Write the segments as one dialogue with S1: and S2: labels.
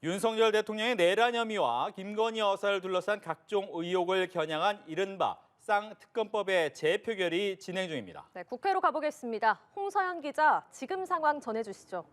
S1: 윤석열 대통령의 내란 혐의와 김건희 여사를 둘러싼 각종 의혹을 겨냥한 이른바 쌍특검법의 재표결이 진행 중입니다.
S2: 네, 국회로 가보겠습니다. 홍서연 기자, 지금 상황 전해주시죠.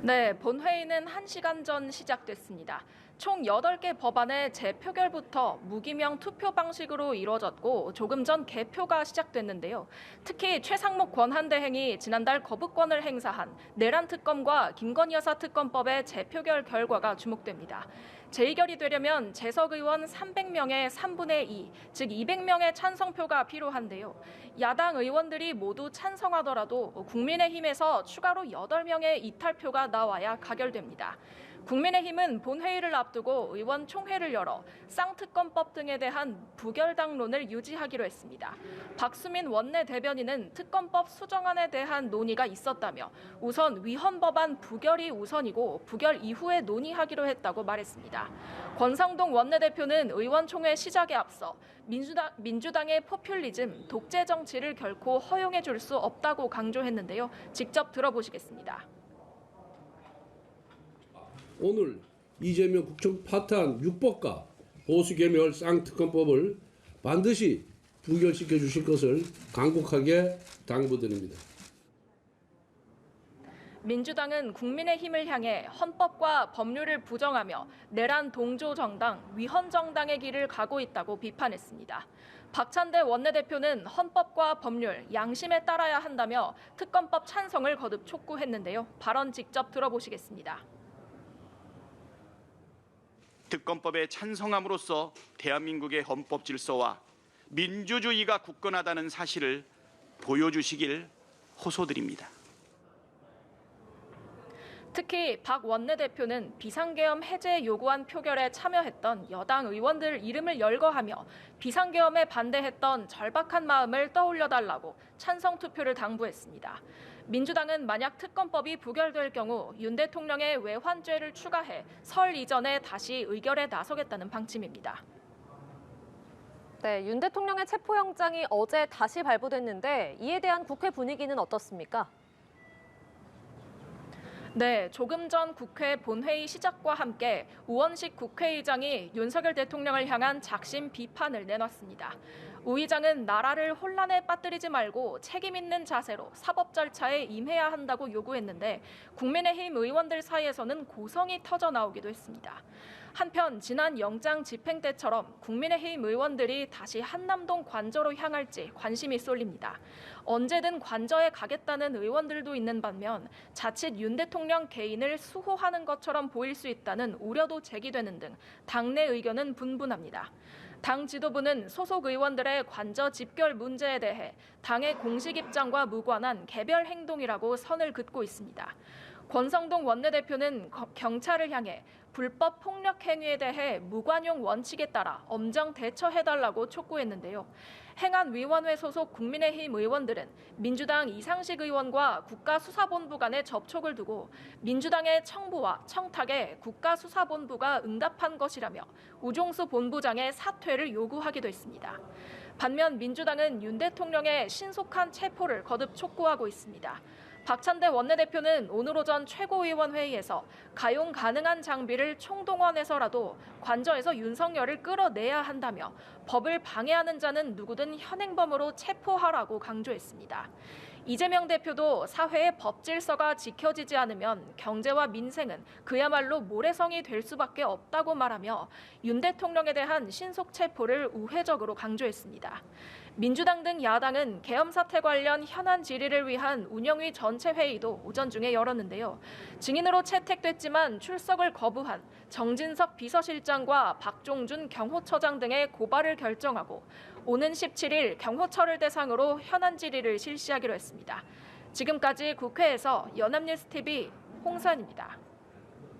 S3: 네, 본회의는 1시간 전 시작됐습니다. 총 8개 법안의 재표결부터 무기명 투표 방식으로 이루어졌고 조금 전 개표가 시작됐는데요. 특히 최상목 권한대행이 지난달 거부권을 행사한 내란 특검과 김건희 여사 특검법의 재표결 결과가 주목됩니다. 재의결이 되려면 재석 의원 300명의 3분의 2, 즉 200명의 찬성표가 필요한데요. 야당 의원들이 모두 찬성하더라도 국민의힘에서 추가로 8명의 이탈표가 나와야 가결됩니다. 국민의힘은 본회의를 앞두고 의원총회를 열어 쌍특검법 등에 대한 부결당론을 유지하기로 했습니다. 박수민 원내대변인은 특검법 수정안에 대한 논의가 있었다며 우선 위헌법안 부결이 우선이고 부결 이후에 논의하기로 했다고 말했습니다. 권성동 원내대표는 의원총회 시작에 앞서 민주당의 포퓰리즘, 독재 정치를 결코 허용해 줄 수 없다고 강조했는데요. 직접 들어보시겠습니다.
S4: 오늘 이재명 국정 파탄 6법과 보수개멸 쌍특검법을 반드시 부결시켜 주실 것을 간곡하게 당부드립니다.
S3: 민주당은 국민의힘을 향해 헌법과 법률을 부정하며 내란 동조 정당, 위헌 정당의 길을 가고 있다고 비판했습니다. 박찬대 원내대표는 헌법과 법률, 양심에 따라야 한다며 특검법 찬성을 거듭 촉구했는데요. 발언 직접 들어보시겠습니다.
S5: 특검법에 찬성함으로써 대한민국의 헌법 질서와 민주주의가 굳건하다는 사실을 보여주시길 호소드립니다.
S3: 특히 박 원내대표는 비상계엄 해제 요구안 표결에 참여했던 여당 의원들 이름을 열거하며 비상계엄에 반대했던 절박한 마음을 떠올려달라고 찬성 투표를 당부했습니다. 민주당은 만약 특검법이 부결될 경우 윤 대통령의 외환죄를 추가해 설 이전에 다시 의결에 나서겠다는 방침입니다.
S2: 네, 윤 대통령의 체포영장이 어제 다시 발부됐는데 이에 대한 국회 분위기는 어떻습니까?
S3: 네, 조금 전 국회 본회의 시작과 함께 우원식 국회의장이 윤석열 대통령을 향한 작심 비판을 내놨습니다. 우 의장은 나라를 혼란에 빠뜨리지 말고 책임 있는 자세로 사법 절차에 임해야 한다고 요구했는데 국민의힘 의원들 사이에서는 고성이 터져 나오기도 했습니다. 한편 지난 영장 집행 때처럼 국민의힘 의원들이 다시 한남동 관저로 향할지 관심이 쏠립니다. 언제든 관저에 가겠다는 의원들도 있는 반면 자칫 윤 대통령 개인을 수호하는 것처럼 보일 수 있다는 우려도 제기되는 등 당내 의견은 분분합니다. 당 지도부는 소속 의원들의 관저 집결 문제에 대해 당의 공식 입장과 무관한 개별 행동이라고 선을 긋고 있습니다. 권성동 원내대표는 경찰을 향해 불법 폭력 행위에 대해 무관용 원칙에 따라 엄정 대처해달라고 촉구했는데요. 행안위원회 소속 국민의힘 의원들은 민주당 이상식 의원과 국가수사본부 간의 접촉을 두고 민주당의 청부와 청탁에 국가수사본부가 응답한 것이라며 우종수 본부장의 사퇴를 요구하기도 했습니다. 반면 민주당은 윤 대통령의 신속한 체포를 거듭 촉구하고 있습니다. 박찬대 원내대표는 오늘 오전 최고위원회의에서 가용 가능한 장비를 총동원해서라도 관저에서 윤석열을 끌어내야 한다며 법을 방해하는 자는 누구든 현행범으로 체포하라고 강조했습니다. 이재명 대표도 사회의 법 질서가 지켜지지 않으면 경제와 민생은 그야말로 모래성이 될 수밖에 없다고 말하며 윤 대통령에 대한 신속 체포를 우회적으로 강조했습니다. 민주당 등 야당은 계엄 사태 관련 현안 질의를 위한 운영위 전체 회의도 오전 중에 열었는데요. 증인으로 채택됐지만 출석을 거부한 정진석 비서실장과 박종준 경호처장 등의 고발을 결정하고 오는 17일 경호처를 대상으로 현안 질의를 실시하기로 했습니다. 지금까지 국회에서 연합뉴스TV 홍서연입니다.